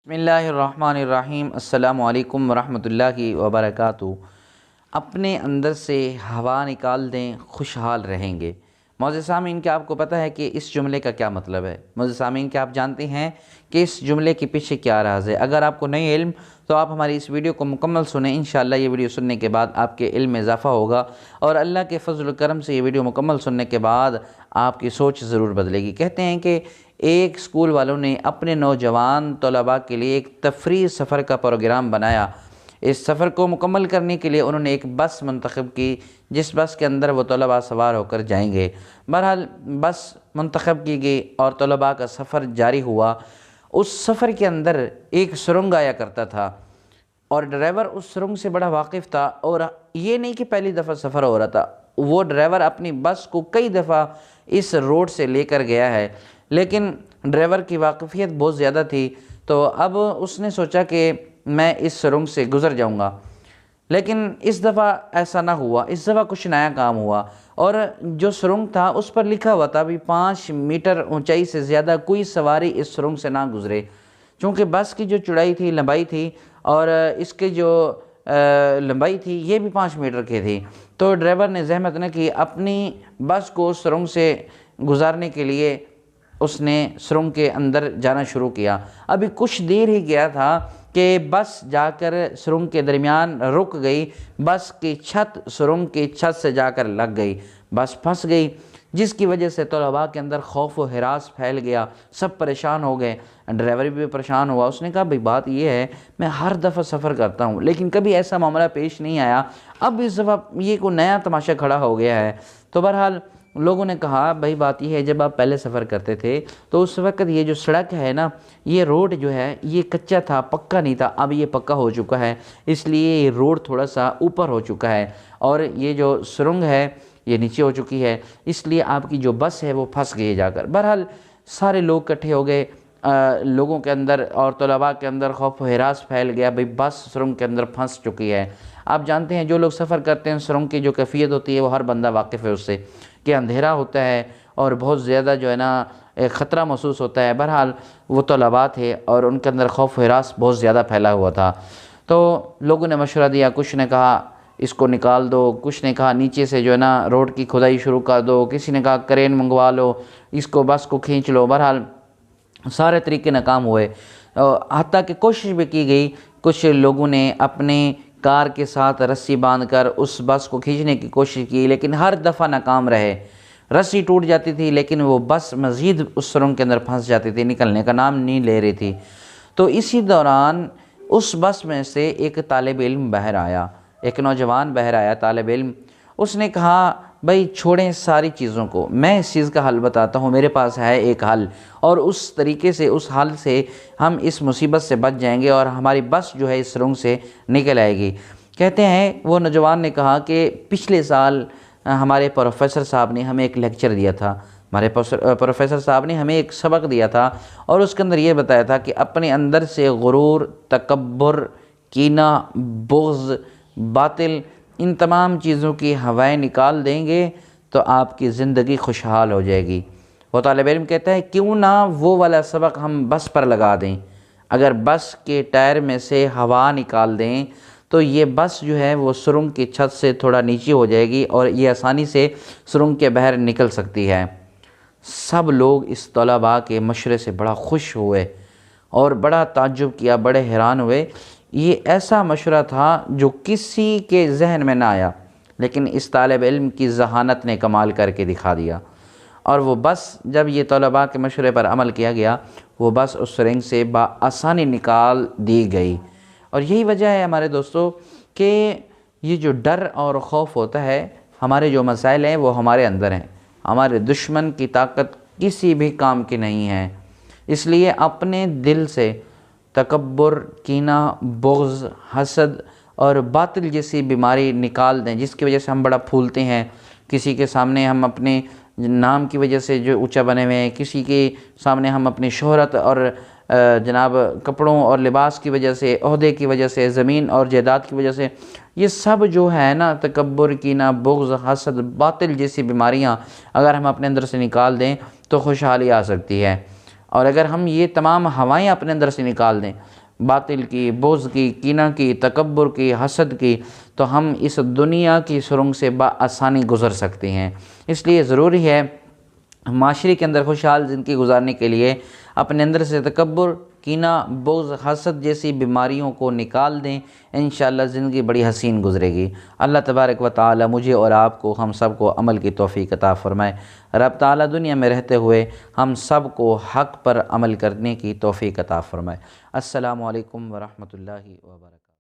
بسم اللہ الرحمن الرحیم۔ السلام علیکم ورحمۃ اللہ وبرکاتہ۔ اپنے اندر سے ہوا نکال دیں، خوشحال رہیں گے۔ معزز سامعین، کیا آپ کو پتہ ہے کہ اس جملے کا کیا مطلب ہے؟ معزز سامعین، کیا آپ جانتے ہیں کہ اس جملے کے پیچھے کیا راز ہے؟ اگر آپ کو نہیں علم تو آپ ہماری اس ویڈیو کو مکمل سنیں۔ انشاءاللہ یہ ویڈیو سننے کے بعد آپ کے علم میں اضافہ ہوگا، اور اللہ کے فضل و کرم سے یہ ویڈیو مکمل سننے کے بعد آپ کی سوچ ضرور بدلے گی۔ کہتے ہیں کہ ایک اسکول والوں نے اپنے نوجوان طلباء کے لیے ایک تفریحی سفر کا پروگرام بنایا۔ اس سفر کو مکمل کرنے کے لیے انہوں نے ایک بس منتخب کی، جس بس کے اندر وہ طلباء سوار ہو کر جائیں گے۔ بہرحال بس منتخب کی گئی اور طلباء کا سفر جاری ہوا۔ اس سفر کے اندر ایک سرنگ آیا کرتا تھا، اور ڈرائیور اس سرنگ سے بڑا واقف تھا، اور یہ نہیں کہ پہلی دفعہ سفر ہو رہا تھا، وہ ڈرائیور اپنی بس کو کئی دفعہ اس روڈ سے لے کر گیا ہے، لیکن ڈرائیور کی واقفیت بہت زیادہ تھی، تو اب اس نے سوچا کہ میں اس سرنگ سے گزر جاؤں گا۔ لیکن اس دفعہ ایسا نہ ہوا، اس دفعہ کچھ نیا کام ہوا، اور جو سرنگ تھا اس پر لکھا ہوا تھا بھی 5 میٹر اونچائی سے زیادہ کوئی سواری اس سرنگ سے نہ گزرے۔ چونکہ بس کی جو چوڑائی تھی، لمبائی تھی، اور اس کی جو لمبائی تھی یہ بھی 5 میٹر کی تھی، تو ڈرائیور نے زحمت نہ کی، اپنی بس کو سرنگ سے گزارنے کے لیے اس نے سرنگ کے اندر جانا شروع کیا۔ ابھی کچھ دیر ہی گیا تھا کہ بس جا کر سرنگ کے درمیان رک گئی، بس کی چھت سرنگ کی چھت سے جا کر لگ گئی، بس پھنس گئی، جس کی وجہ سے طلباء کے اندر خوف و ہراس پھیل گیا، سب پریشان ہو گئے، ڈرائیور بھی پریشان ہوا۔ اس نے کہا بھئی بات یہ ہے، میں ہر دفعہ سفر کرتا ہوں لیکن کبھی ایسا معاملہ پیش نہیں آیا، اب اس دفعہ یہ کوئی نیا تماشا کھڑا ہو گیا ہے۔ تو بہرحال لوگوں نے کہا بھئی بات یہ ہے، جب آپ پہلے سفر کرتے تھے تو اس وقت یہ جو سڑک ہے نا، یہ روڈ جو ہے یہ کچا تھا، پکا نہیں تھا، اب یہ پکا ہو چکا ہے، اس لیے یہ روڈ تھوڑا سا اوپر ہو چکا ہے، اور یہ جو سرنگ ہے یہ نیچے ہو چکی ہے، اس لیے آپ کی جو بس ہے وہ پھنس گئی جا کر۔ بہرحال سارے لوگ اکٹھے ہو گئے، لوگوں کے اندر اور طلباء کے اندر خوف و ہراس پھیل گیا، بھئی بس سرنگ کے اندر پھنس چکی ہے۔ آپ جانتے ہیں جو لوگ سفر کرتے ہیں، سرنگ کی جو کیفیت ہوتی ہے وہ ہر بندہ واقف ہے اس سے، کہ اندھیرا ہوتا ہے اور بہت زیادہ جو ہے نا خطرہ محسوس ہوتا ہے۔ بہرحال وہ طلباء تھے اور ان کے اندر خوف و ہراس بہت زیادہ پھیلا ہوا تھا، تو لوگوں نے مشورہ دیا، کچھ نے کہا اس کو نکال دو، کچھ نے کہا نیچے سے جو ہے نا روڈ کی کھدائی شروع کر دو، کسی نے کہا کرین منگوا لو، اس کو بس کو کھینچ لو۔ بہرحال سارے طریقے ناکام ہوئے، حتیٰ کہ کوشش بھی کی گئی، کچھ لوگوں نے اپنے کار کے ساتھ رسی باندھ کر اس بس کو کھینچنے کی کوشش کی، لیکن ہر دفعہ ناکام رہے، رسی ٹوٹ جاتی تھی لیکن وہ بس مزید اس سرنگ کے اندر پھنس جاتی تھی، نکلنے کا نام نہیں لے رہی تھی۔ تو اسی دوران اس بس میں سے ایک طالب علم باہر آیا، ایک نوجوان باہر آیا، طالب علم۔ اس نے کہا بھئی چھوڑیں ساری چیزوں کو، میں اس چیز کا حل بتاتا ہوں، میرے پاس ہے ایک حل، اور اس طریقے سے اس حل سے ہم اس مصیبت سے بچ جائیں گے اور ہماری بس جو ہے اس سرنگ سے نکل آئے گی۔ کہتے ہیں وہ نوجوان نے کہا کہ پچھلے سال ہمارے پروفیسر صاحب نے ہمیں ایک لیکچر دیا تھا، ہمارے پروفیسر صاحب نے ہمیں ایک سبق دیا تھا، اور اس کے اندر یہ بتایا تھا کہ اپنے اندر سے غرور، تکبر، کینہ، بغض، باطل، ان تمام چیزوں کی ہوائیں نکال دیں گے تو آپ کی زندگی خوشحال ہو جائے گی۔ وہ طالب علم کہتا ہے کیوں نہ وہ والا سبق ہم بس پر لگا دیں، اگر بس کے ٹائر میں سے ہوا نکال دیں تو یہ بس جو ہے وہ سرنگ کی چھت سے تھوڑا نیچے ہو جائے گی اور یہ آسانی سے سرنگ کے باہر نکل سکتی ہے۔ سب لوگ اس طلباء کے مشورے سے بڑا خوش ہوئے اور بڑا تعجب کیا، بڑے حیران ہوئے۔ یہ ایسا مشورہ تھا جو کسی کے ذہن میں نہ آیا، لیکن اس طالب علم کی ذہانت نے کمال کر کے دکھا دیا، اور وہ بس جب یہ طلباء کے مشورے پر عمل کیا گیا، وہ بس اس سرنگ سے بآسانی نکال دی گئی۔ اور یہی وجہ ہے ہمارے دوستو کہ یہ جو ڈر اور خوف ہوتا ہے، ہمارے جو مسائل ہیں وہ ہمارے اندر ہیں، ہمارے دشمن کی طاقت کسی بھی کام کی نہیں ہے، اس لیے اپنے دل سے تکبر، کینہ، بغض، حسد اور باطل جیسی بیماری نکال دیں، جس کی وجہ سے ہم بڑا پھولتے ہیں، کسی کے سامنے ہم اپنے نام کی وجہ سے جو اونچا بنے ہوئے ہیں، کسی کے سامنے ہم اپنی شہرت اور جناب کپڑوں اور لباس کی وجہ سے، عہدے کی وجہ سے، زمین اور جائیداد کی وجہ سے، یہ سب جو ہے نا تکبر، کینہ، بغض، حسد، باطل جیسی بیماریاں اگر ہم اپنے اندر سے نکال دیں تو خوشحالی آ سکتی ہے۔ اور اگر ہم یہ تمام ہوائیں اپنے اندر سے نکال دیں، باطل کی، بغض کی، کینہ کی، تکبر کی، حسد کی، تو ہم اس دنیا کی سرنگ سے بآسانی گزر سکتے ہیں۔ اس لیے ضروری ہے معاشرے کے اندر خوشحال زندگی گزارنے کے لیے اپنے اندر سے تکبر، کینہ، بغض، حسد جیسی بیماریوں کو نکال دیں، انشاءاللہ زندگی بڑی حسین گزرے گی۔ اللہ تبارک و تعالی مجھے اور آپ کو، ہم سب کو عمل کی توفیق عطا فرمائے۔ رب تعالی دنیا میں رہتے ہوئے ہم سب کو حق پر عمل کرنے کی توفیق عطا فرمائے۔ السلام علیکم ورحمۃ اللہ وبرکاتہ۔